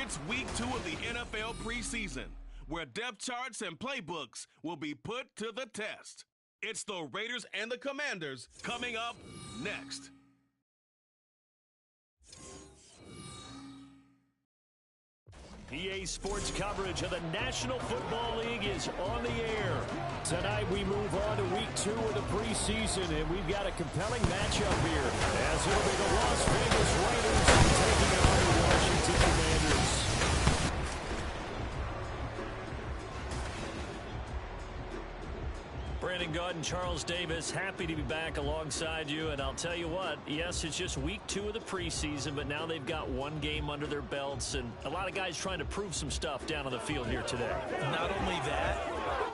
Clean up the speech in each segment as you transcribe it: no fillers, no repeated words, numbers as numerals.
It's week 2 of the NFL preseason, where depth charts and playbooks will be put to the test. It's the Raiders and the Commanders coming up next. EA Sports coverage of the National Football League is on the air. Tonight we move on to week 2 of the preseason, and we've got a compelling matchup here, as it'll be the Las Vegas Raiders taking on the Washington Commanders. Brandon Gaud and Charles Davis, happy to be back alongside you. And I'll tell you what, yes, it's just week 2 of the preseason, but now they've got one game under their belts, and a lot of guys trying to prove some stuff down on the field here today. Not only that,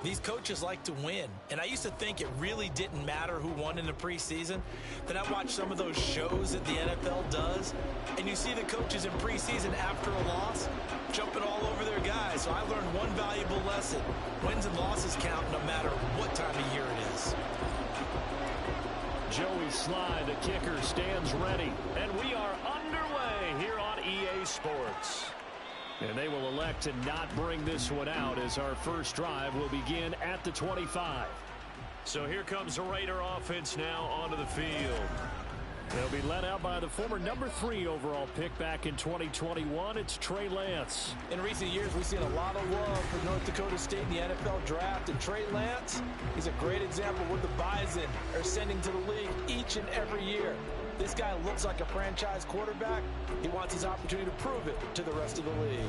these coaches like to win. And I used to think it really didn't matter who won in the preseason. Then I watched some of those shows that the NFL does, and you see the coaches in preseason after a loss jumping all over their guys. So I learned one valuable lesson. Wins and losses count no matter what time of year it is. Joey Sly, the kicker, stands ready. And we are underway here on EA Sports. And they will elect to not bring this one out, as our first drive will begin at the 25. So here comes the Raider offense now onto the field. They'll be led out by the former number 3 overall pick back in 2021. It's Trey Lance. In recent years, we've seen a lot of love for North Dakota State in the NFL draft. And Trey Lance, he's a great example of what the Bison are sending to the league each and every year. This guy looks like a franchise quarterback. He wants his opportunity to prove it to the rest of the league.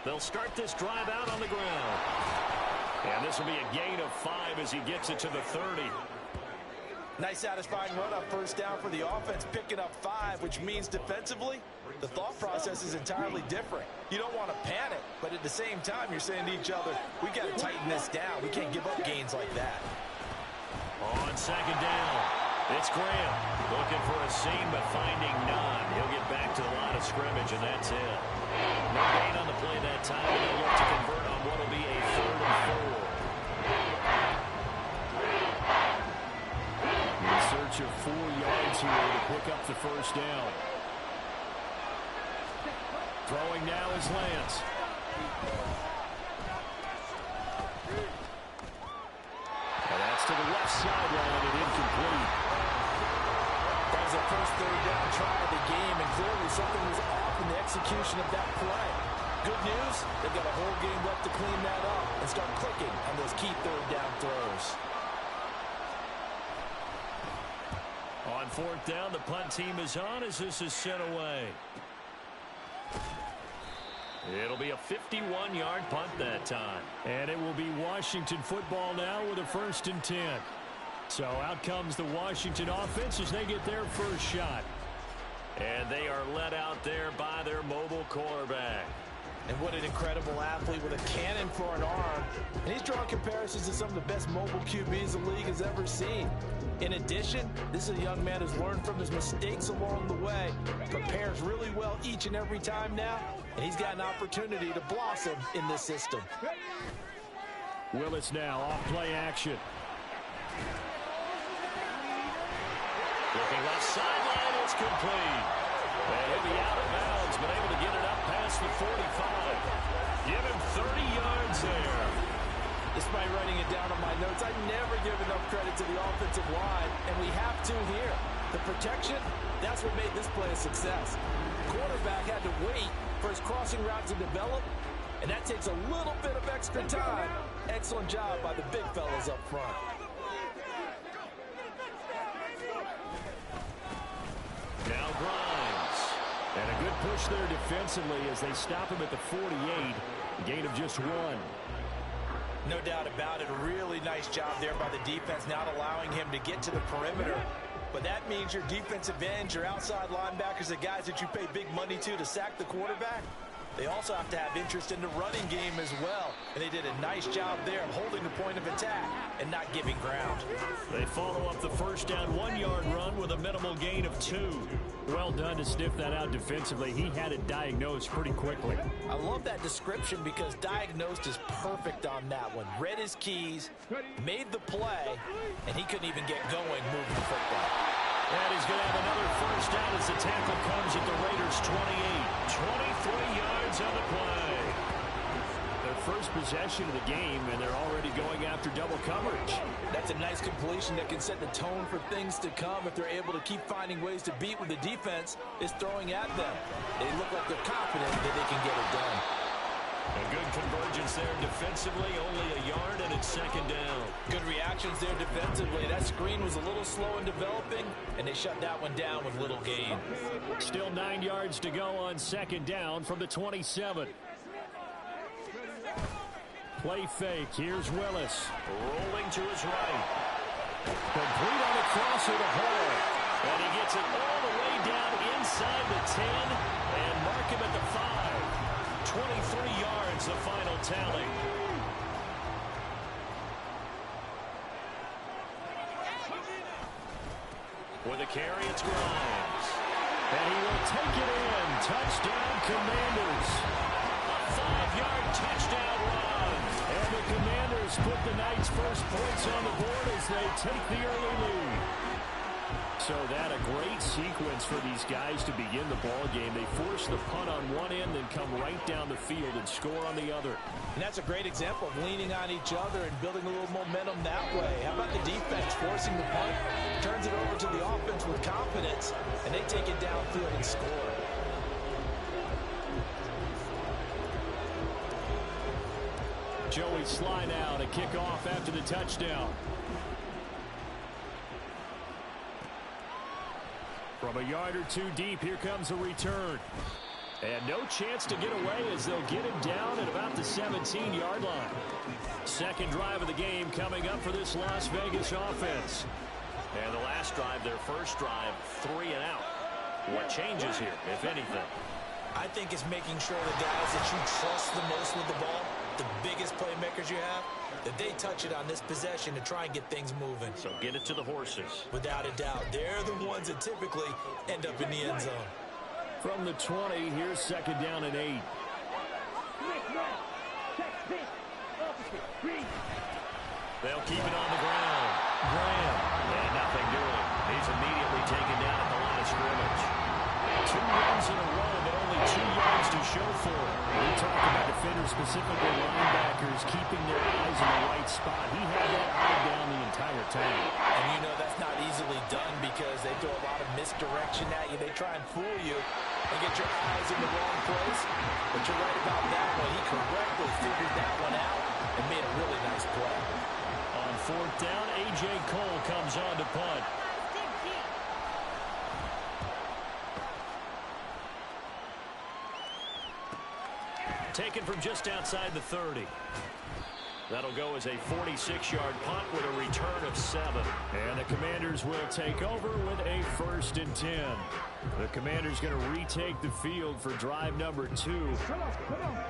They'll start this drive out on the ground. And this will be a gain of 5 as he gets it to the 30. Nice satisfying run up first down for the offense, picking up 5, which means defensively, the thought process is entirely different. You don't want to panic, but at the same time, you're saying to each other, we got to tighten this down. We can't give up gains like that. On second down, it's Graham looking for a seam, but finding none. He'll get back to the line of scrimmage, and that's it. No gain on the play that time, and they'll look to convert on what will be a 3rd and 4. In search of 4 yards here to pick up the first down. Throwing now is Lance. And that's to the left sideline and incomplete. That was the first 3rd down try of the game, and clearly something was off in the execution of that play. Good news, they've got a whole game left to clean that up and start clicking on those key 3rd down throws. On 4th down, the punt team is on as this is sent away. It'll be a 51-yard punt that time. And it will be Washington football now with a 1st and 10. So out comes the Washington offense as they get their first shot. And they are led out there by their mobile quarterback. And what an incredible athlete with a cannon for an arm. And he's drawing comparisons to some of the best mobile QBs the league has ever seen. In addition, this is a young man who's learned from his mistakes along the way, prepares really well each and every time now, and he's got an opportunity to blossom in this system. Willis now off play action. Looking left sideline, it's complete. And he'll be out of bounds, but able to get it up past the 45. Give him 30 yards there. Despite writing it down on my notes, I never give enough credit to the offensive line, and we have to here. The protection, that's what made this play a success. The quarterback had to wait for his crossing route to develop, and that takes a little bit of extra time. Excellent job by the big fellas up front. Now Grimes. And a good push there defensively as they stop him at the 48. A gain of just 1. No doubt about it. A really nice job there by the defense, not allowing him to get to the perimeter. But that means your defensive ends, your outside linebackers, the guys that you pay big money to sack the quarterback, They also have to have interest in the running game as well. And they did a nice job there of holding the point of attack and not giving ground. They follow up the first down 1-yard run with a minimal gain of 2. Well done to sniff that out defensively. He had it diagnosed pretty quickly. I love that description because diagnosed is perfect on that one. Read his keys, made the play, and he couldn't even get going moving the football. And he's going to have another first down as the tackle comes at the Raiders' 28. 23 yards on the play. Their first possession of the game, and they're already going after double coverage. That's a nice completion that can set the tone for things to come if they're able to keep finding ways to beat what the defense is throwing at them. They look like they're confident that they can get it done. A good convergence there defensively, only a yard, and it's second down. Good reactions there defensively. That screen was a little slow in developing, and they shut that one down with little gain. Still 9 yards to go on second down from the 27. Play fake. Here's Willis. Rolling to his right. Complete on the crosser to Hall. And he gets it all the way down inside the 10 and mark him at the 5. 23 yards, the final tally. With a carry, it's Grimes. And he will take it in. Touchdown, Commanders. A 5-yard touchdown run. And the Commanders put the Knights' first points on the board as they take the early lead. So that a great sequence for these guys to begin the ball game. They force the punt on one end, then come right down the field and score on the other. And that's a great example of leaning on each other and building a little momentum that way. How about the defense forcing the punt, turns it over to the offense with confidence, and they take it downfield and score. Joey slide out, a kickoff after the touchdown. From a yard or two deep, here comes a return. And no chance to get away as they'll get him down at about the 17-yard line. Second drive of the game coming up for this Las Vegas offense. And the last drive, their first drive, 3 and out. What changes here, if anything? I think it's making sure the guys that you trust the most with the ball, the biggest playmakers you have, that they touch it on this possession to try and get things moving. So get it to the horses. Without a doubt. They're the ones that typically end up in the end zone. From the 20, here's second down and 8. They'll keep it on the ground. Graham. And nothing doing. He's immediately taken down at the line of scrimmage. 2 runs in a row, but only 2 yards to show for it. We talked about defenders, specifically linebackers, keeping their eyes in the right spot. He had that eye down the entire time. And you know that's not easily done because they throw a lot of misdirection at you. They try and fool you and get your eyes in the wrong place. But you're right about that one. He correctly figured that one out and made a really nice play. On fourth down, A.J. Cole comes on to punt. Taken from just outside the 30. That'll go as a 46-yard punt with a return of 7. And the Commanders will take over with a 1st and 10. The Commanders going to retake the field for drive number 2.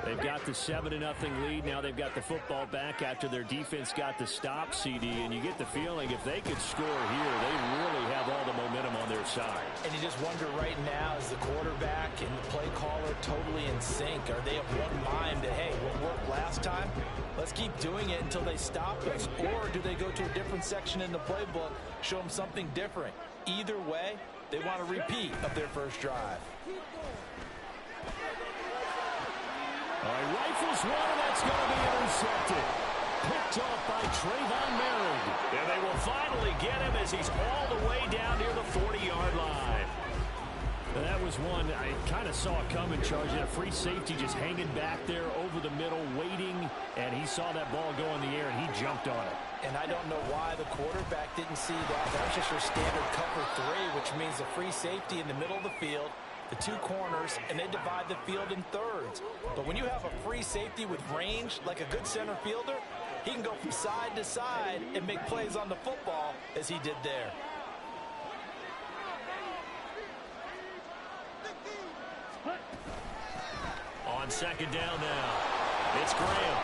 They've got the 7-0 lead. Now they've got the football back after their defense got the stop, CD. And you get the feeling if they could score here, they really have all the momentum on their side. And you just wonder right now, is the quarterback and the play caller totally in sync? Are they of one mind that, hey, what worked last time? Let's keep doing it until they stop us. Or do they go to a different section in the playbook, show them something different? Either way, they want a repeat of their first drive. All right, rifles one, and that's going to be intercepted. Picked off by Trayvon Merritt. And they will finally get him as he's all the way down near the 40-yard line. And that was one I kind of saw coming, Charge. A free safety just hanging back there over the middle, waiting, and he saw that ball go in the air, and he jumped on it. And I don't know why the quarterback didn't see that. That was just your standard cover 3, which means a free safety in the middle of the field, the 2 corners, and they divide the field in thirds. But when you have a free safety with range, like a good center fielder, he can go from side to side and make plays on the football as he did there. On second down now. It's Graham.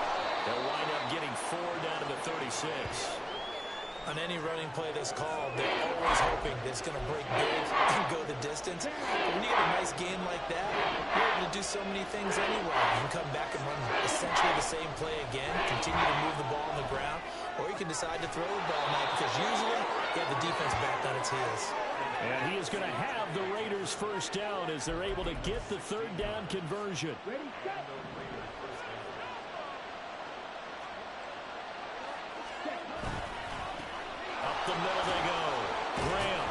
They'll wind up getting 4 down to the 36. On any running play that's called, they're always hoping that it's going to break big and go the distance. But when you get a nice game like that, you're able to do so many things anyway. You can come back and run essentially the same play again, continue to move the ball on the ground, or you can decide to throw the ball now because usually you have the defense back on its heels. And he is going to have the Raiders first down as they're able to get the third down conversion. Up the middle they go. Graham.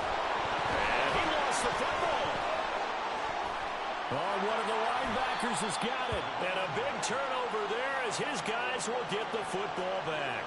And he lost the football. Oh, one of the linebackers has got it. And a big turnover there as his guys will get the football back.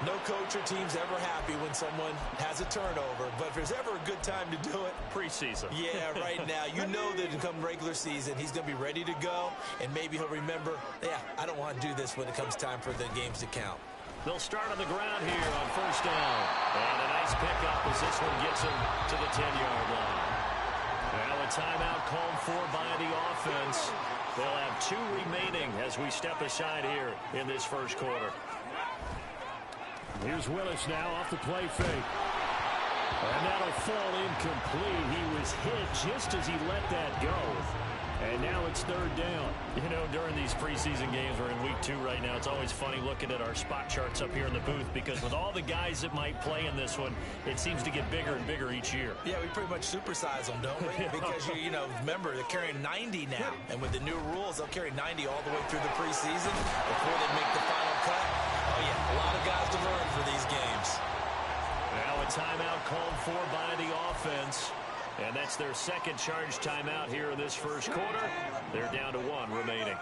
No coach or team's ever happy when someone has a turnover, but if there's ever a good time to do it, preseason. Yeah, right now. You know that come regular season, he's going to be ready to go, and maybe he'll remember, yeah, I don't want to do this when it comes time for the games to count. They'll start on the ground here on first down. And a nice pickup as this one gets him to the 10-yard line. Now a timeout called for by the offense. They'll have 2 remaining as we step aside here in this first quarter. Here's Willis now off the play fake. And that'll fall incomplete. He was hit just as he let that go. And now it's third down. You know, during these preseason games, we're in week 2 right now, it's always funny looking at our spot charts up here in the booth because with all the guys that might play in this one, it seems to get bigger and bigger each year. Yeah, we pretty much supersize them, don't we? Because, you know, remember, they're carrying 90 now. And with the new rules, they'll carry 90 all the way through the preseason before they make the final cut. Oh, yeah, a lot of guys to learn for these games. Now a timeout called for by the offense. And that's their second charge timeout here in this first quarter. They're down to 1 remaining.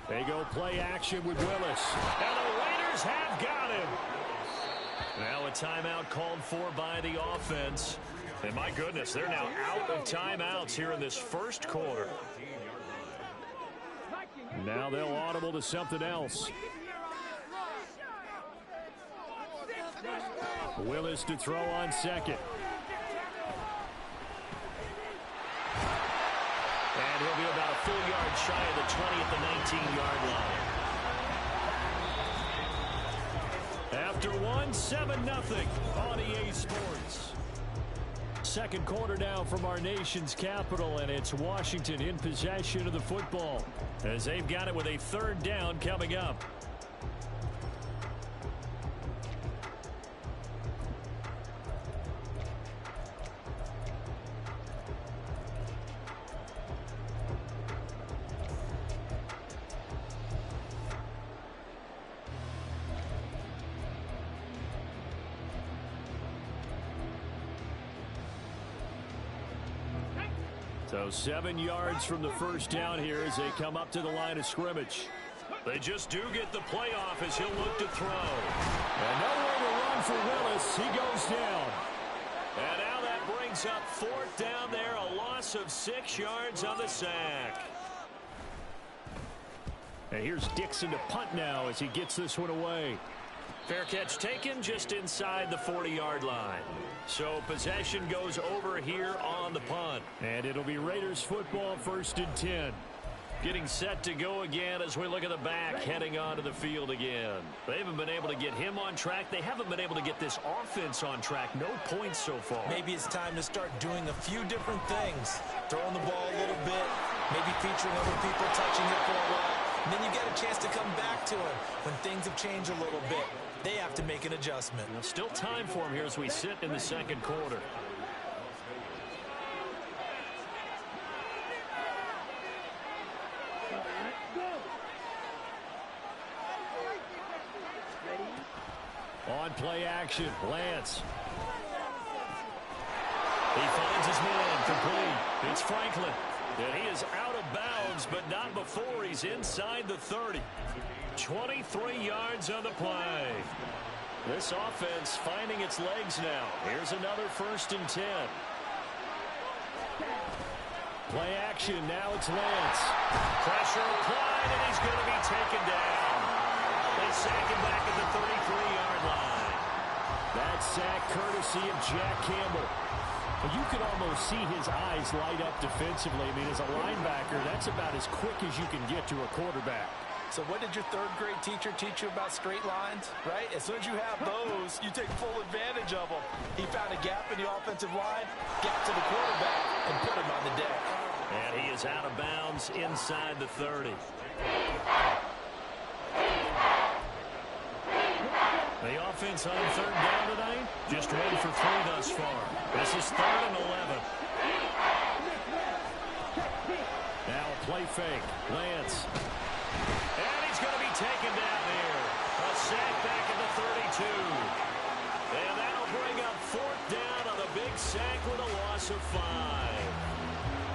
They go play action with Willis. And the Raiders have got him. Now a timeout called for by the offense. And my goodness, they're now out of timeouts here in this first quarter. Now they'll audible to something else. Willis to throw on second. And he'll be about a full yard shy of the 20 at the 19-yard line. After 1, 7-0 on EA Sports. Second quarter now from our nation's capital, and it's Washington in possession of the football as they've got it with a third down coming up. So 7 yards from the first down here as they come up to the line of scrimmage. They just do get the playoff as he'll look to throw. And nowhere to run for Willis. He goes down. And now that brings up 4th down there. A loss of 6 yards on the sack. And here's Dixon to punt now as he gets this one away. Fair catch taken just inside the 40-yard line. So possession goes over here on the punt. And it'll be Raiders football, 1st and 10. Getting set to go again as we look at the back, heading onto the field again. They haven't been able to get him on track. They haven't been able to get this offense on track. No points so far. Maybe it's time to start doing a few different things. Throwing the ball a little bit, maybe featuring other people touching it for a while. And then you get a chance to come back to him when things have changed a little bit. They have to make an adjustment. Well, still time for him here as we sit in the second quarter. On play action, Lance. He finds his man complete. It's Franklin. And he is out of bounds, but not before he's inside the 30. 23 yards on the play. This offense finding its legs now. Here's another 1st and 10. Play action, now it's Lance. Pressure applied, and he's going to be taken down. They sack him back at the 33-yard line. That sack courtesy of Jack Campbell. Well, you can almost see his eyes light up defensively. I mean, as a linebacker, that's about as quick as you can get to a quarterback. So what did your third-grade teacher teach you about straight lines, right? As soon as you have those, you take full advantage of them. He found a gap in the offensive line, got to the quarterback, and put him on the deck. And he is out of bounds inside the 30. The offense on third down tonight, just 1 for 3 thus far. This is 3rd and 11. Now a play fake. Lance. And he's going to be taken down here. A sack back at the 32. And that'll bring up 4th down on a big sack with a loss of 5.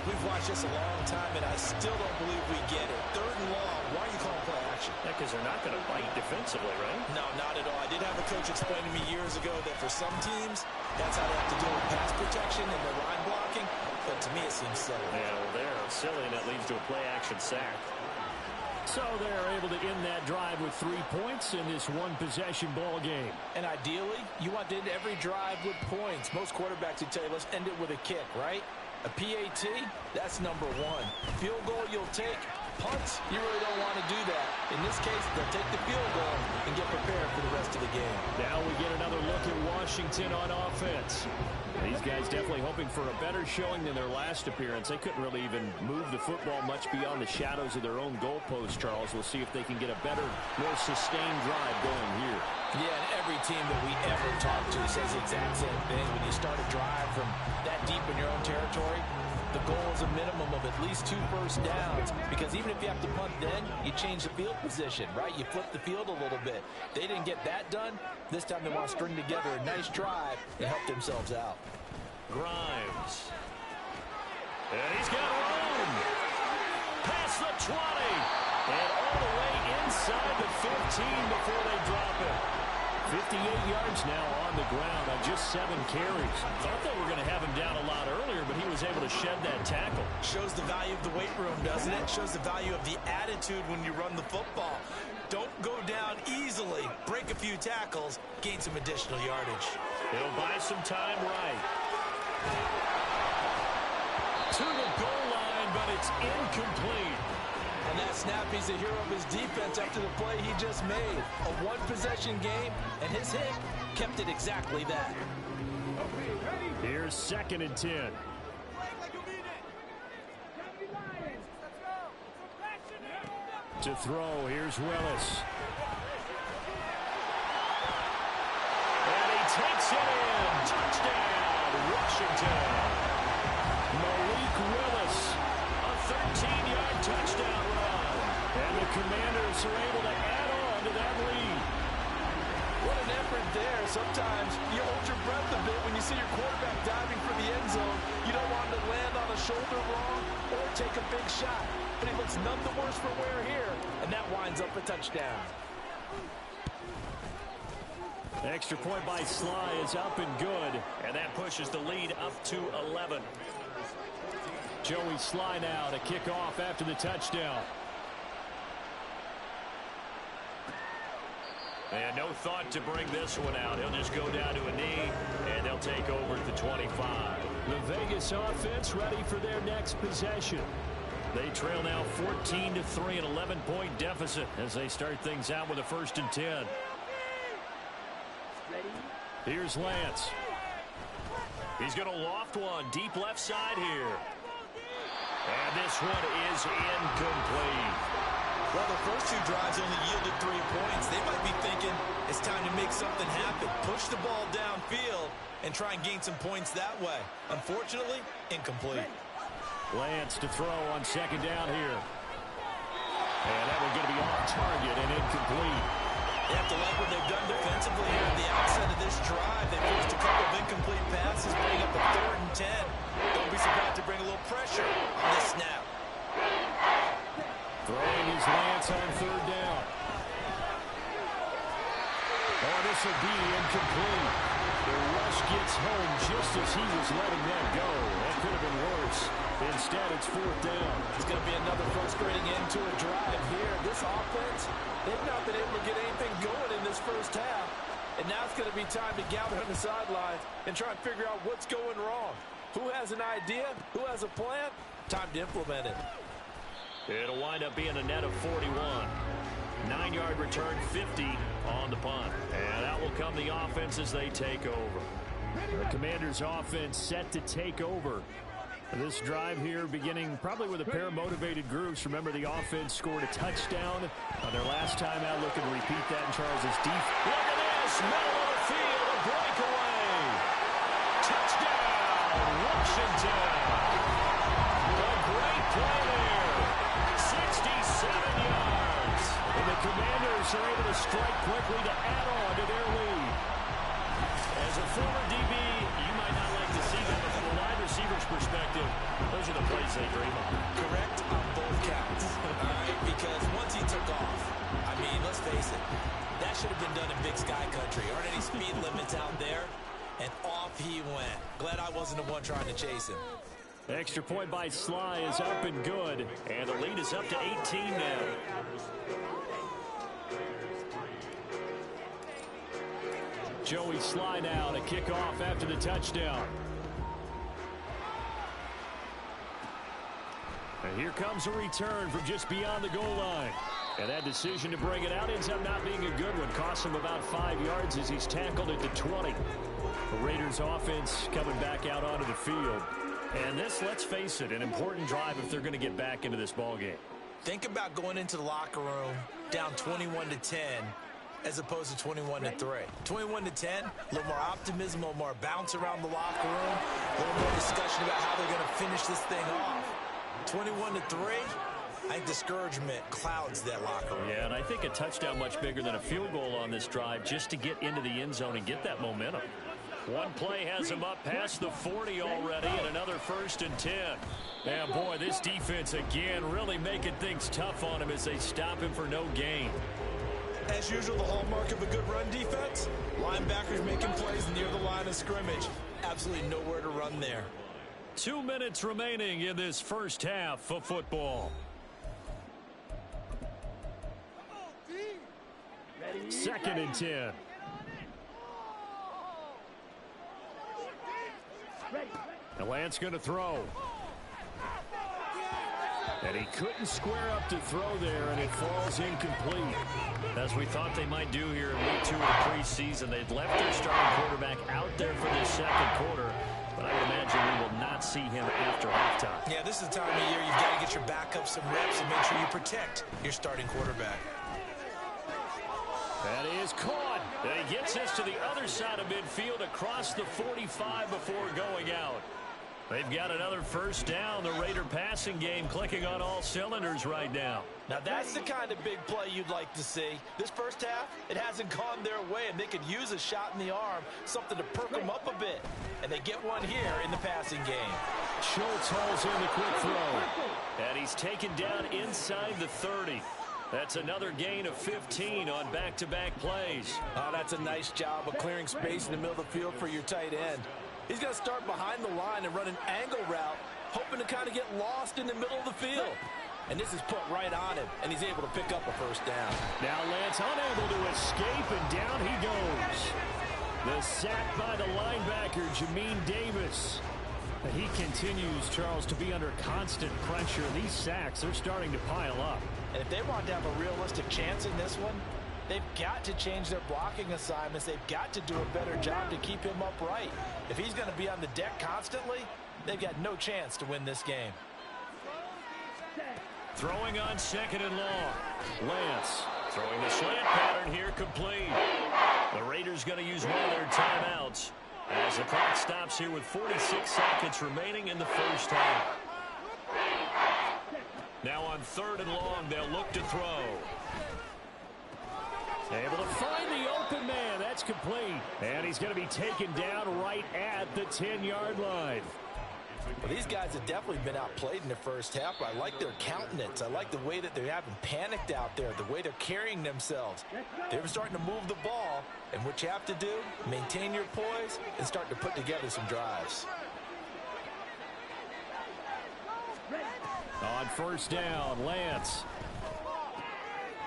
We've watched this a long time, and I still don't believe we get it. 3rd and long. Why are you calling play action? Yeah, because they're not going to bite defensively, right? No, not at all. I did have a coach explain to me years ago that for some teams, that's how they have to deal with pass protection and their line blocking. But to me, it seems silly. Yeah, well, they're silly, and that leads to a play-action sack. So they're able to end that drive with 3 points in this one-possession ball game. And ideally, you want to end every drive with points. Most quarterbacks would tell you, let's end it with a kick, right? A PAT, that's number 1. Field goal you'll take. Punts, you really don't want to do that. In this case, they'll take the field goal and get prepared for the rest of the game. Now we get another look at Washington on offense. These guys definitely hoping for a better showing than their last appearance. They couldn't really even move the football much beyond the shadows of their own goalpost, Charles. We'll see if they can get a better, more sustained drive going here. Yeah, and every team that we ever talk to says the exact same thing. When you start a drive from that deep in your own territory, the goal is a minimum of at least 2 first downs, because even if you have to punt then, you change the field position, right? You flip the field a little bit. They didn't get that done. This time they want to string together a nice drive and help themselves out. Grimes. And he's got room. Past the 20. And all the way inside the 15 before they drop it. 58 yards now on the ground on just 7 carries. Thought they were going to have him down a lot earlier, but he was able to shed that tackle. Shows the value of the weight room, doesn't it? Shows the value of the attitude when you run the football. Don't go down easily. Break a few tackles. Gain some additional yardage. He'll buy some time right. To the goal line, but it's incomplete. On that snap, he's a hero of his defense after the play he just made. A one-possession game, and his hit kept it exactly that. Here's 2nd and 10. To throw, here's Willis. And he takes it in. Touchdown, Washington. Malik Willis, a 13-yard touchdown run. And the Commanders are able to add on to that lead. What an effort there. Sometimes you hold your breath a bit when you see your quarterback diving for the end zone. You don't want him to land on a shoulder wrong or take a big shot. But he looks none the worse for wear here, and that winds up a touchdown. Extra point by Sly is up and good, and that pushes the lead up to 11. Joey Sly now to kick off after the touchdown. And no thought to bring this one out. He'll just go down to a knee, and they'll take over at the 25. The Vegas offense ready for their next possession. They trail now 14-3, an 11-point deficit as they start things out with a 1st and 10. Here's Lance. He's going to loft one deep left side here. And this one is incomplete. Well, the first 2 drives only yielded 3 points. They might be thinking it's time to make something happen. Push the ball downfield and try and gain some points that way. Unfortunately, incomplete. Lance to throw on 2nd down here. And that one's going to be off target and incomplete. They have to like what they've done defensively here at the outset of this drive. They forced a couple of incomplete passes, bringing up a 3rd and 10. Don't be surprised to bring a little pressure on this snap. Throwing is Lance on 3rd down. Oh, this will be incomplete. The rush gets home just as he was letting that go. That could have been worse. Instead, it's 4th down. It's going to be another frustrating end to a drive here. This offense, they've not been able to get anything going in this first half. And now it's going to be time to gather on the sidelines and try and figure out what's going wrong. Who has an idea? Who has a plan? Time to implement it. It'll wind up being a net of 41. 9-yard return, 50 on the punt. And out will come the offense as they take over. The Commanders' offense set to take over. This drive here beginning probably with a pair of motivated groups. Remember, the offense scored a touchdown on their last time out. Looking to repeat that in Charles's defense. Look at this, middle of the field, a breakaway. Touchdown, Washington. A great play there. 67 yards. And the Commanders are able to strike quickly to add on to their lead. As a former DB, you might not like to see that, but from a wide receiver's perspective, those are the plays they dream of. Correct on both counts. All right, because once he took off, I mean, let's face it, that should have been done in Big Sky Country. Aren't any speed limits out there? And off he went. Glad I wasn't the one trying to chase him. Extra point by Sly is up and good, and the lead is up to 18 now. Joey Sly now to kick off after the touchdown. And here comes a return from just beyond the goal line. And that decision to bring it out ends up not being a good one. Costs him about 5 yards as he's tackled at the 20. The Raiders offense coming back out onto the field. And this, let's face it, an important drive if they're going to get back into this ballgame. Think about going into the locker room down 21-10 as opposed to 21-3. 21-10, a little more optimism, a little more bounce around the locker room, a little more discussion about how they're going to finish this thing off. 21-3, I think discouragement clouds that locker room. Yeah, and I think a touchdown much bigger than a field goal on this drive just to get into the end zone and get that momentum. One play has him up past the 40 already, and another 1st and 10. And boy, this defense again really making things tough on him as they stop him for no gain. As usual, the hallmark of a good run defense, linebackers making plays near the line of scrimmage. Absolutely nowhere to run there. 2 minutes remaining in this first half of football. 2nd and 10. And Lance going to throw. And he couldn't square up to throw there, and it falls incomplete. As we thought they might do here in week 2 of the preseason, they'd left their starting quarterback out there for this 2nd quarter. But I would imagine we will not see him after halftime. Yeah, this is the time of year you've got to get your backup some reps and make sure you protect your starting quarterback. That is caught. And he gets this to the other side of midfield across the 45 before going out. They've got another 1st down. The Raider passing game clicking on all cylinders right now. Now that's the kind of big play you'd like to see. This first half, it hasn't gone their way, and they could use a shot in the arm, something to perk them up a bit. And they get one here in the passing game. Schultz hauls in the quick throw. And he's taken down inside the 30. That's another gain of 15 on back-to-back plays. Oh, that's a nice job of clearing space in the middle of the field for your tight end. He's going to start behind the line and run an angle route, hoping to kind of get lost in the middle of the field. And this is put right on him, and he's able to pick up a 1st down. Now Lance unable to escape, and down he goes. The sack by the linebacker, Jamin Davis. And he continues, Charles, to be under constant pressure. These sacks, they're starting to pile up. And if they want to have a realistic chance in this one, they've got to change their blocking assignments. They've got to do a better job to keep him upright. If he's going to be on the deck constantly, they've got no chance to win this game. Throwing on 2nd and long. Lance throwing the slant pattern here complete. The Raiders going to use one of their timeouts as the clock stops here with 46 seconds remaining in the first half. Now on 3rd and long, they'll look to throw. Able to find the open man. That's complete. And he's going to be taken down right at the 10-yard line. Well, these guys have definitely been outplayed in the first half. I like their countenance. I like the way that they haven't panicked out there, the way they're carrying themselves. They're starting to move the ball, and what you have to do, maintain your poise and start to put together some drives. On 1st down, Lance.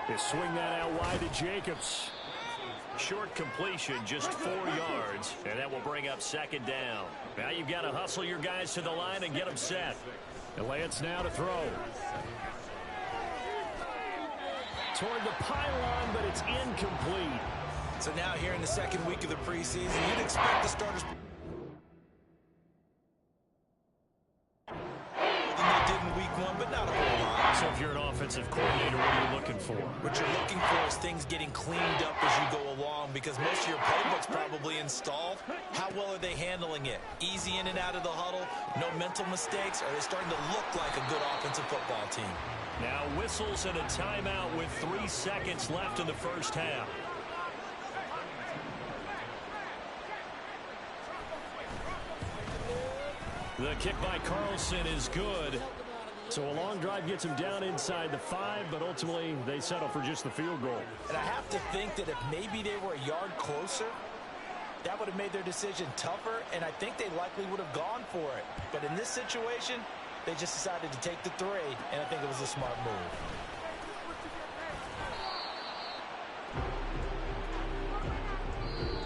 They swing that out wide to Jacobs. Short completion, just 4 yards, and that will bring up second down. Now you've got to hustle your guys to the line and get them set. And Lance now to throw. Toward the pylon, but it's incomplete. So now here in the second week of the preseason, you'd expect the starters than they did in week 1, but not a whole lot. So if you're an offensive coordinator, what are you looking for? What you're looking for is things getting cleaned up as you go along, because most of your playbook's probably installed. How well are they handling it? Easy in and out of the huddle, no mental mistakes? Are they starting to look like a good offensive football team? Now whistles and a timeout with 3 seconds left in the first half. The kick by Carlson is good. So a long drive gets him down inside the 5, but ultimately they settle for just the field goal. And I have to think that if maybe they were a yard closer, that would have made their decision tougher, and I think they likely would have gone for it. But in this situation, they just decided to take the 3, and I think it was a smart move.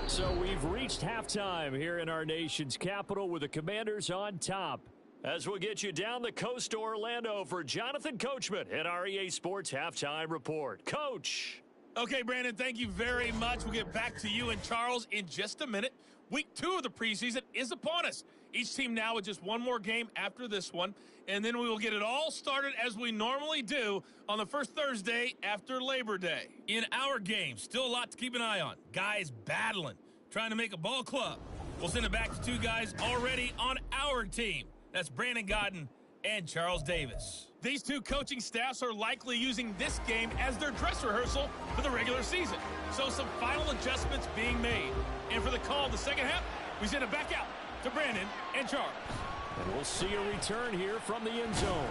So we've reached halftime here in our nation's capital with the Commanders on top. As we'll get you down the coast to Orlando for Jonathan Coachman at our EA Sports Halftime Report. Coach. Okay, Brandon, thank you very much. We'll get back to you and Charles in just a minute. Week 2 of the preseason is upon us. Each team now with just one more game after this one, and then we will get it all started as we normally do on the first Thursday after Labor Day. In our game, still a lot to keep an eye on. Guys battling, trying to make a ball club. We'll send it back to 2 guys already on our team. That's Brandon Godden and Charles Davis. These 2 coaching staffs are likely using this game as their dress rehearsal for the regular season. So some final adjustments being made. And for the call of the second half, we send it back out to Brandon and Charles. And we'll see a return here from the end zone.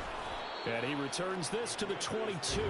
And he returns this to the 22.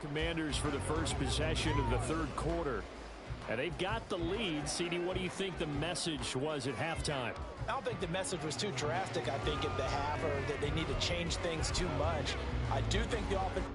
Commanders for the first possession of the third quarter. And they've got the lead. CD, what do you think the message was at halftime? I don't think the message was too drastic, I think, at the half, or that they need to change things too much. I do think the offense...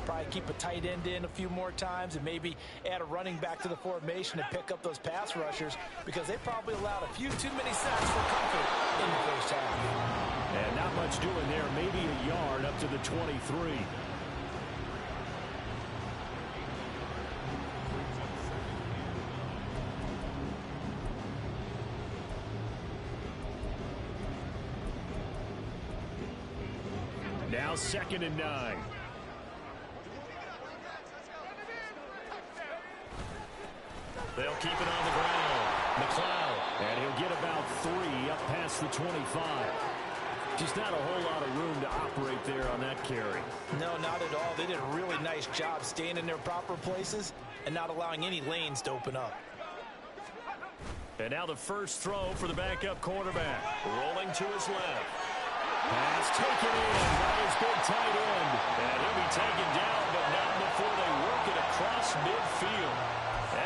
probably keep a tight end in a few more times and maybe add a running back to the formation and pick up those pass rushers because they probably allowed a few too many sacks for comfort in the first half. And not much doing there, maybe a yard up to the 23. Now 2nd and 9. They'll keep it on the ground. McLeod. And he'll get about 3 up past the 25. Just not a whole lot of room to operate there on that carry. No, not at all. They did a really nice job staying in their proper places and not allowing any lanes to open up. And now the first throw for the backup quarterback. Rolling to his left. Pass taken in by his big tight end. And he'll be taken down, but not before they work it across midfield.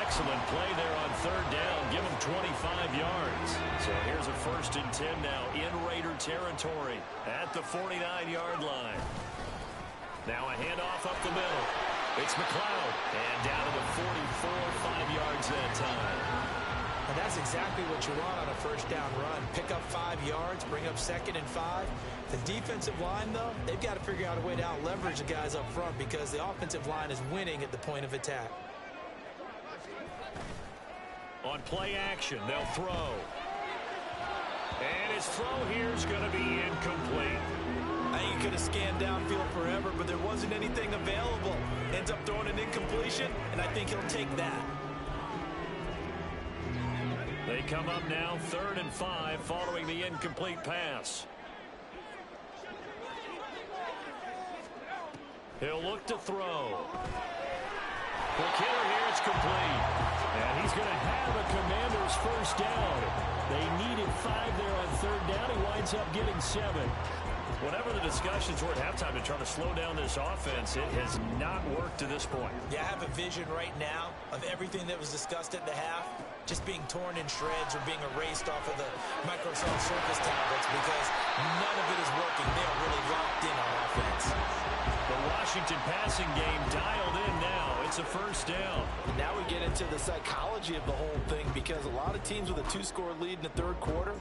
Excellent play there on 3rd down. Give him 25 yards. So here's a 1st and 10 now in Raider territory at the 49-yard line. Now a handoff up the middle. It's McLeod. And down to the 44, 5 yards that time. And that's exactly what you want on a 1st down run. Pick up 5 yards, bring up 2nd and 5. The defensive line, though, they've got to figure out a way to out-leverage the guys up front because the offensive line is winning at the point of attack. On play action, they'll throw. And his throw here is going to be incomplete. I think he could have scanned downfield forever, but there wasn't anything available. Ends up throwing an incompletion, and I think he'll take that. They come up now 3rd and 5 following the incomplete pass. He'll look to throw. Quick hitter here, it's complete. And he's going to have a Commander's 1st down. They needed 5 there on 3rd down. He winds up getting 7. Whatever the discussions were at halftime to try to slow down this offense, it has not worked to this point. Yeah, I have a vision right now of everything that was discussed at the half just being torn in shreds or being erased off of the Microsoft Surface tablets because none of it is working. They are really locked in on offense. The Washington passing game dialed in now. It's a 1st down. Now we get into the psychology of the whole thing because a lot of teams with a 2-score lead in the 3rd quarter,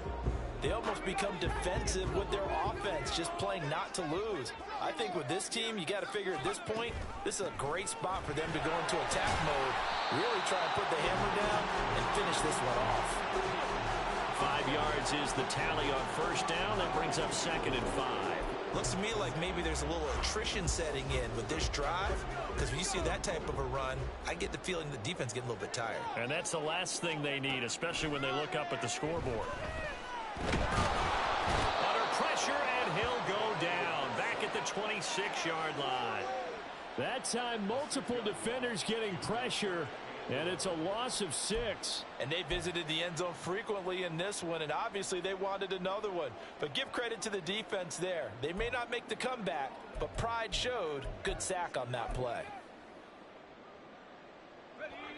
they almost become defensive with their offense, just playing not to lose. I think with this team, you got to figure at this point, this is a great spot for them to go into attack mode, really try and put the hammer down and finish this one off. 5 yards is the tally on 1st down. That brings up 2nd and 5. Looks to me like maybe there's a little attrition setting in with this drive because when you see that type of a run, I get the feeling the defense getting a little bit tired. And that's the last thing they need, especially when they look up at the scoreboard. Under pressure, and he'll go down back at the 26-yard line. That time, multiple defenders getting pressure, and it's a loss of 6. And they visited the end zone frequently in this one, and obviously they wanted another one. But give credit to the defense there. They may not make the comeback, but pride showed. Good sack on that play.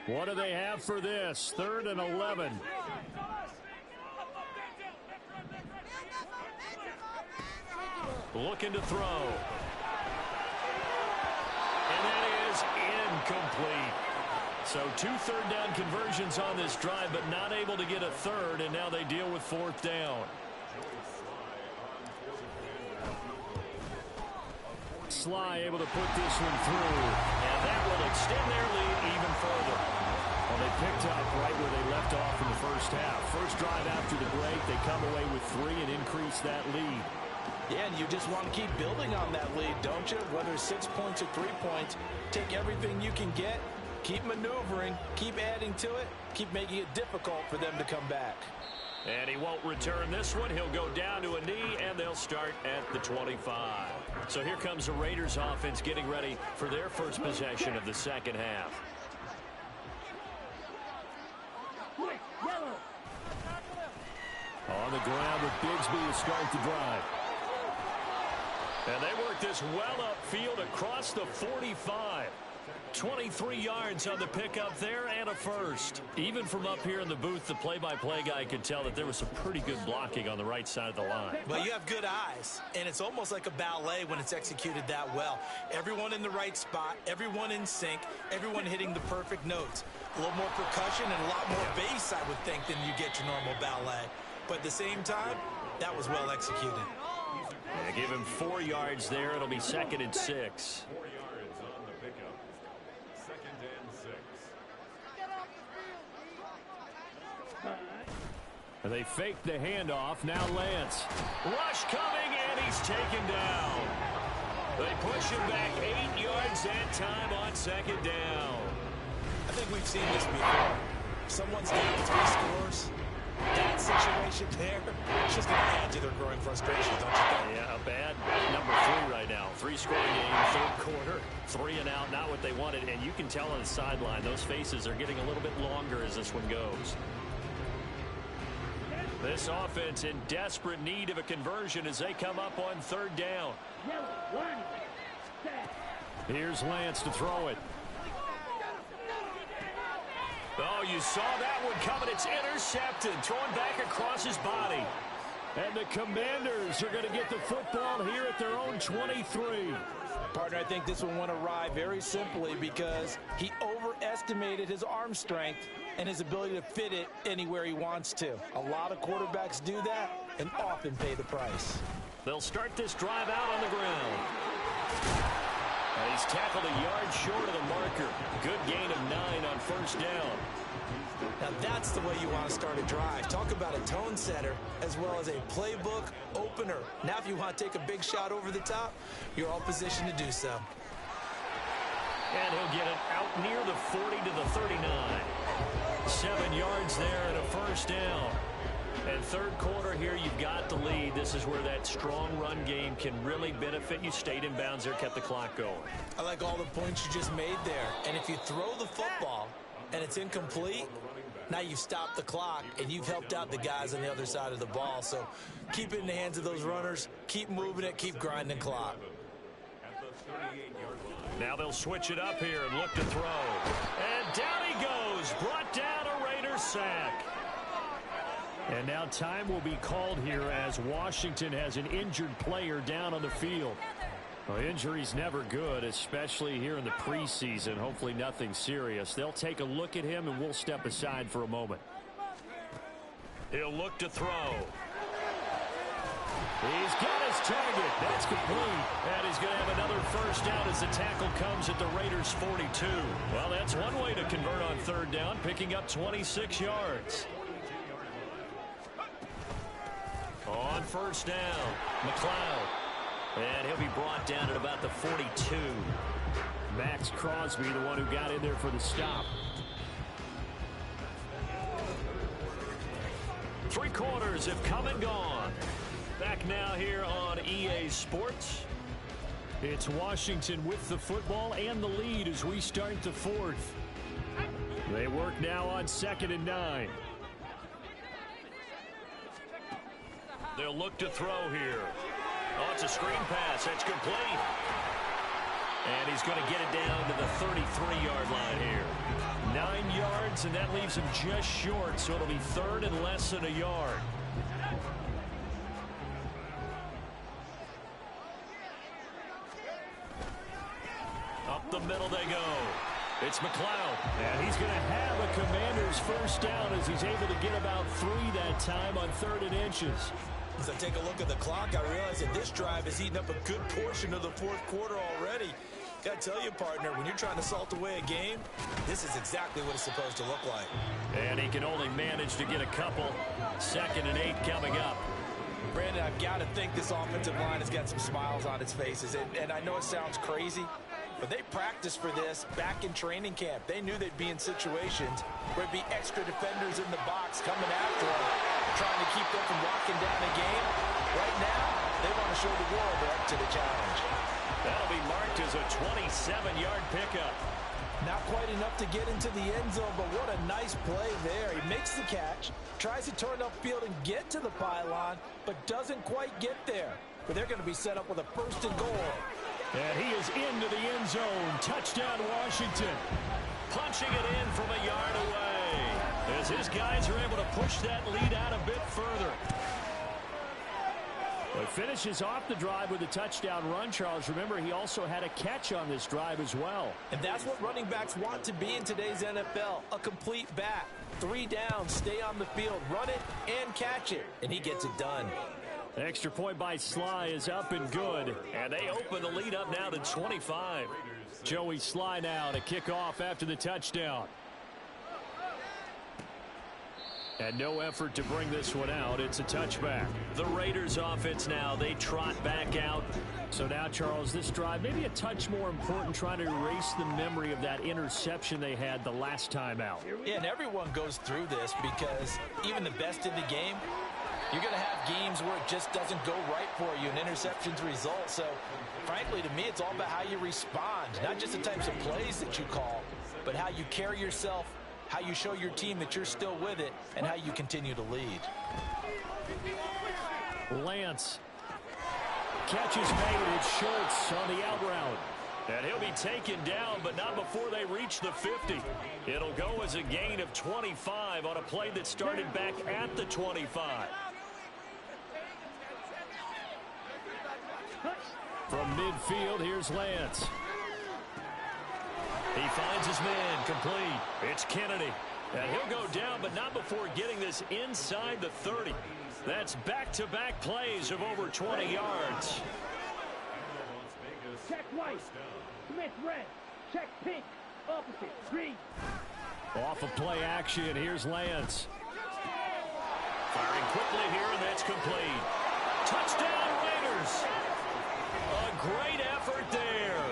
What do they have for this? 3rd and 11. Looking to throw. And that is incomplete. So 2 3rd down conversions on this drive, but not able to get a 3rd, and now they deal with 4th down. Sly able to put this one through. And that will extend their lead even further. Well, they picked up right where they left off in the 1st half. First drive after the break, they come away with 3 and increase that lead. Yeah, and you just want to keep building on that lead, don't you? Whether it's 6 points or 3 points, take everything you can get, keep maneuvering, keep adding to it, keep making it difficult for them to come back. And he won't return this one. He'll go down to a knee, and they'll start at the 25. So here comes the Raiders offense getting ready for their first possession of the 2nd half. On the ground with Bigsby to start the drive. And they work this well upfield across the 45. 23 yards on the pickup there and a first. Even from up here in the booth, the play-by-play guy could tell that there was some pretty good blocking on the right side of the line. Well, you have good eyes, and it's almost like a ballet when it's executed that well. Everyone in the right spot, everyone in sync, everyone hitting the perfect notes. A little more percussion and a lot more bass, I would think, than you get your normal ballet. But at the same time, that was well executed. Yeah, give him 4 yards there. It'll be 2nd and 6. 4 yards on the pickup. 2nd and 6. They fake the handoff. Now Lance. Rush coming, and he's taken down. They push him back 8 yards that time on 2nd down. I think we've seen this before. Someone's down 3 scores. That situation there, it's just going to add to their growing frustration, don't you think? Yeah, a bad number 3 right now. 3-score game, 3rd quarter, 3 and out, not what they wanted. And you can tell on the sideline, those faces are getting a little bit longer as this one goes. This offense in desperate need of a conversion as they come up on 3rd down. Here's Lance to throw it. Oh, you saw that one coming. It's intercepted. Thrown back across his body. And the Commanders are going to get the football here at their own 23. Partner, I think this one went awry very simply because he overestimated his arm strength and his ability to fit it anywhere he wants to. A lot of quarterbacks do that and often pay the price. They'll start this drive out on the ground. And he's tackled a yard short of the marker. Good gain of 9 on 1st down. Now that's the way you want to start a drive. Talk about a tone setter as well as a playbook opener. Now if you want to take a big shot over the top, you're all positioned to do so. And he'll get it out near the 40 to the 39. 7 yards there and a 1st down. And 3rd quarter here, you've got the lead. This is where that strong run game can really benefit you. Stayed in bounds there, kept the clock going. I like all the points you just made there. And if you throw the football and it's incomplete, now you've stopped the clock and you've helped out the guys on the other side of the ball. So keep it in the hands of those runners. Keep moving it. Keep grinding the clock. Now they'll switch it up here and look to throw. And down he goes. Brought down a Raiders sack. And now time will be called here as Washington has an injured player down on the field. Well, injury's never good, especially here in the preseason. Hopefully nothing serious. They'll take a look at him, and we'll step aside for a moment. He'll look to throw. He's got his target. That's complete. And he's going to have another 1st down as the tackle comes at the Raiders' 42. Well, that's one way to convert on 3rd down, picking up 26 yards. On 1st down, McLeod. And he'll be brought down at about the 42. Max Crosby, the one who got in there for the stop. 3 quarters have come and gone. Back now here on EA Sports. It's Washington with the football and the lead as we start the 4th. They work now on 2nd and 9. They'll look to throw here. Oh, it's a screen pass. That's complete. And he's going to get it down to the 33-yard line here. 9 yards, and that leaves him just short, so it'll be 3rd and less than a yard. Up the middle they go. It's McLeod. And he's going to have a Commander's 1st down as he's able to get about 3 that time on 3rd and inches. As I take a look at the clock, I realize that this drive has eaten up a good portion of the 4th quarter already. Got to tell you, partner, when you're trying to salt away a game, this is exactly what it's supposed to look like. And he can only manage to get a couple. 2nd and 8 coming up. Brandon, I've got to think this offensive line has got some smiles on its faces. And I know it sounds crazy, but they practiced for this back in training camp. They knew they'd be in situations where it'd be extra defenders in the box coming after them, trying to keep them from locking down a game. Right now, they want to show the world they're up to the challenge. That'll be marked as a 27-yard pickup. Not quite enough to get into the end zone, but what a nice play there. He makes the catch, tries to turn upfield and get to the pylon, but doesn't quite get there. But they're going to be set up with a 1st and goal. And he is into the end zone. Touchdown, Washington. Punching it in from a yard away, as his guys are able to push that lead out a bit further. Well, he finishes off the drive with a touchdown run, Charles. Remember, he also had a catch on this drive as well. And that's what running backs want to be in today's NFL, a complete back. 3 downs, stay on the field, run it, and catch it. And he gets it done. Extra point by Sly is up and good. And they open the lead up now to 25. Joey Sly now to kick off after the touchdown. And no effort to bring this one out. It's a touchback. The Raiders offense now, they trot back out. So now, Charles, this drive maybe a touch more important, trying to erase the memory of that interception they had the last time out. Yeah, and everyone goes through this because even the best in the game, you're going to have games where it just doesn't go right for you, and interceptions result. So, frankly, to me, it's all about how you respond, not just the types of plays that you call, but how you carry yourself, how you show your team that you're still with it, and how you continue to lead. Lance. Catch is made. It's Schultz on the out route. And he'll be taken down, but not before they reach the 50. It'll go as a gain of 25 on a play that started back at the 25. From midfield, here's Lance. He finds his man, complete. It's Kennedy. And he'll go down, but not before getting this inside the 30. That's back-to-back plays of over 20 yards. Check white. Smith red. Check pink. Opposite. Green. Off of play action, here's Lance. Firing quickly here, and that's complete. Touchdown, Raiders. A great effort there.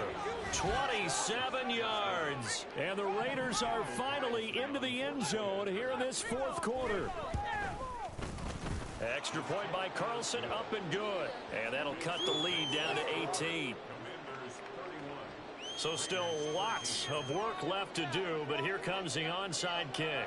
27 yards. And the Raiders are finally into the end zone here in this fourth quarter. Extra point by Carlson, up and good. And that'll cut the lead down to 18. So still lots of work left to do, but here comes the onside kick.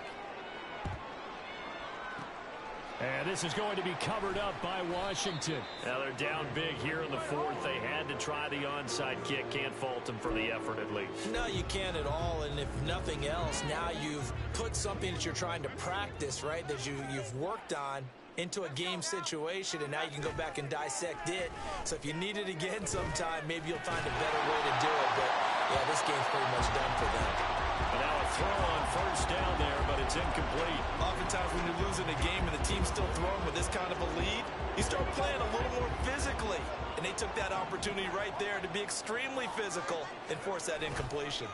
And this is going to be covered up by Washington. Now they're down big here in the fourth. They had to try the onside kick. Can't fault them for the effort at least. No, you can't at all. And if nothing else, now you've put something that you're trying to practice, right, that you've worked on into a game situation, and now you can go back and dissect it. So if you need it again sometime, maybe you'll find a better way to do it. But, yeah, this game's pretty much done for them. And now a throw on first down there, but it's incomplete. Oftentimes when you're losing a game and the team's still throwing with this kind of a lead, you start playing a little more physically. And they took that opportunity right there to be extremely physical and force that incompletion.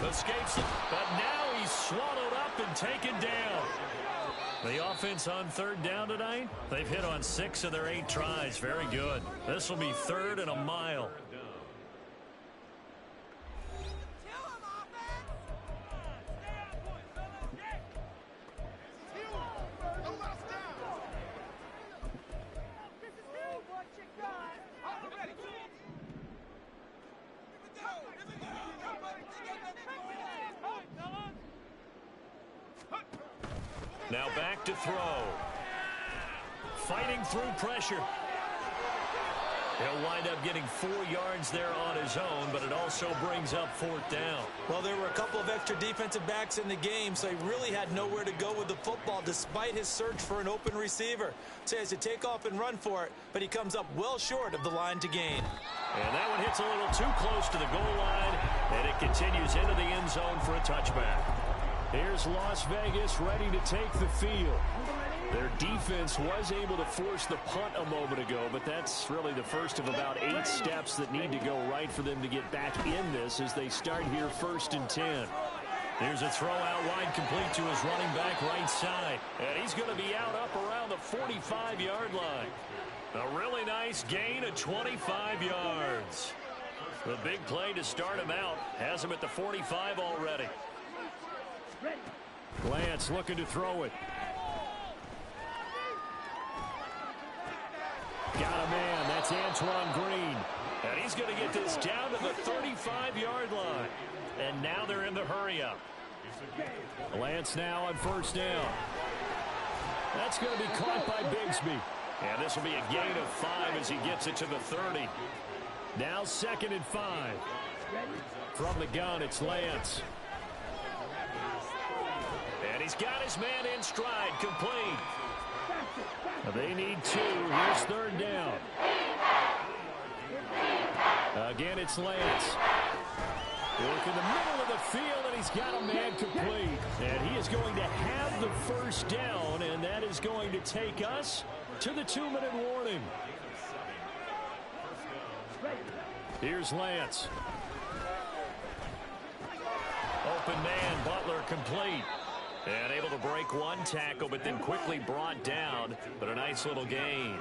Escapes it, but now he's swallowed up and taken down. The offense on third down tonight, they've hit on 6 of their 8 tries. Very good. This will be 3rd and a mile. Now back to throw. Fighting through pressure. He'll wind up getting 4 yards there on his own, but it also brings up 4th down. Well, there were a couple of extra defensive backs in the game, so he really had nowhere to go with the football despite his search for an open receiver. So he has to take off and run for it, but he comes up well short of the line to gain. And that one hits a little too close to the goal line, and it continues into the end zone for a touchback. Here's Las Vegas ready to take the field. Their defense was able to force the punt a moment ago, but that's really the first of about 8 steps that need to go right for them to get back in this as they start here 1st and 10. There's a throw out wide complete to his running back right side. And he's going to be out up around the 45-yard line. A really nice gain of 25 yards. The big play to start him out has him at the 45 already. Lance looking to throw it. Got a man. That's Antoine Green. And he's going to get this down to the 35-yard line. And now they're in the hurry-up. Lance now on 1st down. That's going to be caught by Bigsby. And this will be a gain of 5 as he gets it to the 30. Now 2nd and 5. From the gun, it's Lance. And he's got his man in stride, complete. They need 2. Here's 3rd down. Again, it's Lance. Work in the middle of the field, and he's got a man complete. And he is going to have the 1st down, and that is going to take us to the 2-minute warning. Here's Lance. Open man, Butler complete. And able to break 1 tackle, but then quickly brought down. But a nice little gain.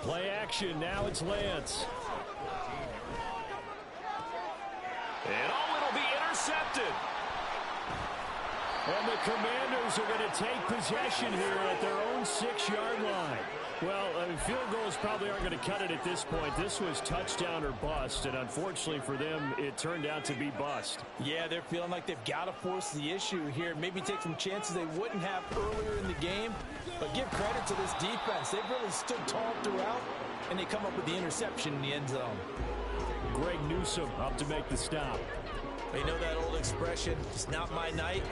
Play action, now it's Lance. And it'll be intercepted. And the Commanders are going to take possession here at their own 6-yard line. Well, field goals probably aren't going to cut it at this point. This was touchdown or bust, and unfortunately for them, it turned out to be bust. Yeah, they're feeling like they've got to force the issue here. Maybe take some chances they wouldn't have earlier in the game. But give credit to this defense. They've really stood tall throughout, and they come up with the interception in the end zone. Greg Newsome up to make the stop. You know that old expression, it's not my night?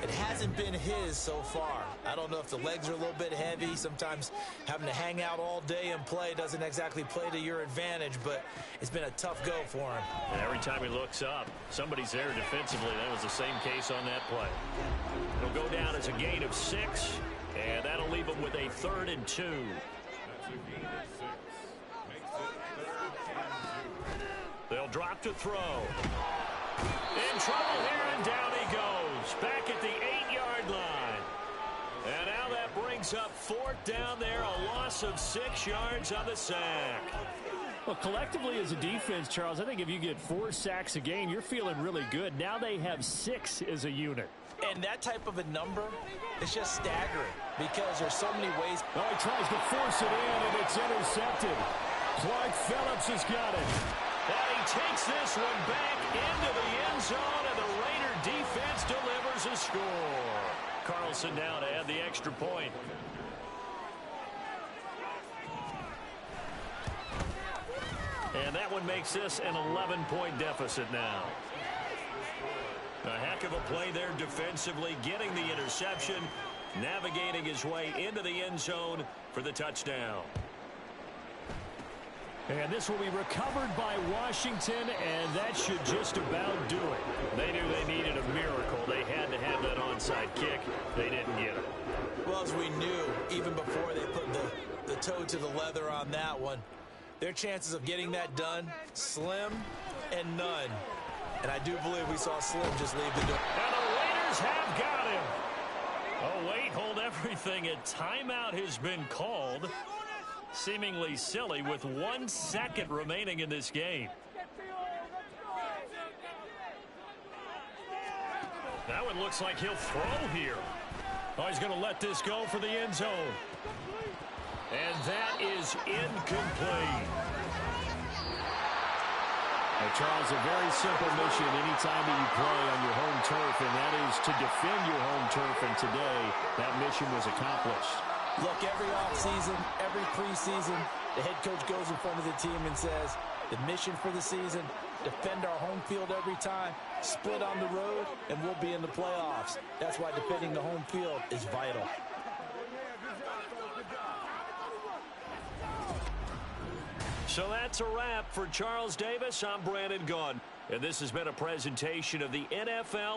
It hasn't been his so far. I don't know if the legs are a little bit heavy. Sometimes having to hang out all day and play doesn't exactly play to your advantage, but it's been a tough go for him. And every time he looks up, somebody's there defensively. That was the same case on that play. It'll go down as a gain of 6, and that'll leave him with a 3rd and 2. They'll drop to throw. In trouble here, and down he goes. Back at the 8-yard line. And now that brings up 4th down there, a loss of 6 yards on the sack. Well, collectively as a defense, Charles, I think if you get 4 sacks a game, you're feeling really good. Now they have 6 as a unit. And that type of a number is just staggering because there's so many ways. Oh, he tries to force it in, and it's intercepted. Clark Phillips has got it. And he takes this one back into the end zone, and the Raider defense delivers a score. Carlson now to add the extra point. And that one makes this an 11-point deficit now. A heck of a play there defensively, getting the interception, navigating his way into the end zone for the touchdown. And this will be recovered by Washington, and that should just about do it. They knew they needed a miracle. They had to have that onside kick. They didn't get it. Well, as we knew, even before they put the toe to the leather on that one, their chances of getting that done, slim and none. And I do believe we saw Slim just leave the door. And the Raiders have got him. Oh, wait, hold everything. A timeout has been called. Seemingly silly with 1 second remaining in this game. That one looks like he'll throw here. Oh, he's going to let this go for the end zone. And that is incomplete. Well, Charles, a very simple mission anytime that you play on your home turf, and that is to defend your home turf. And today, that mission was accomplished. Look, every offseason, every preseason, the head coach goes in front of the team and says, the mission for the season, defend our home field every time, split on the road, and we'll be in the playoffs. That's why defending the home field is vital. So that's a wrap for Charles Davis. I'm Brandon Gaudin, and this has been a presentation of the NFL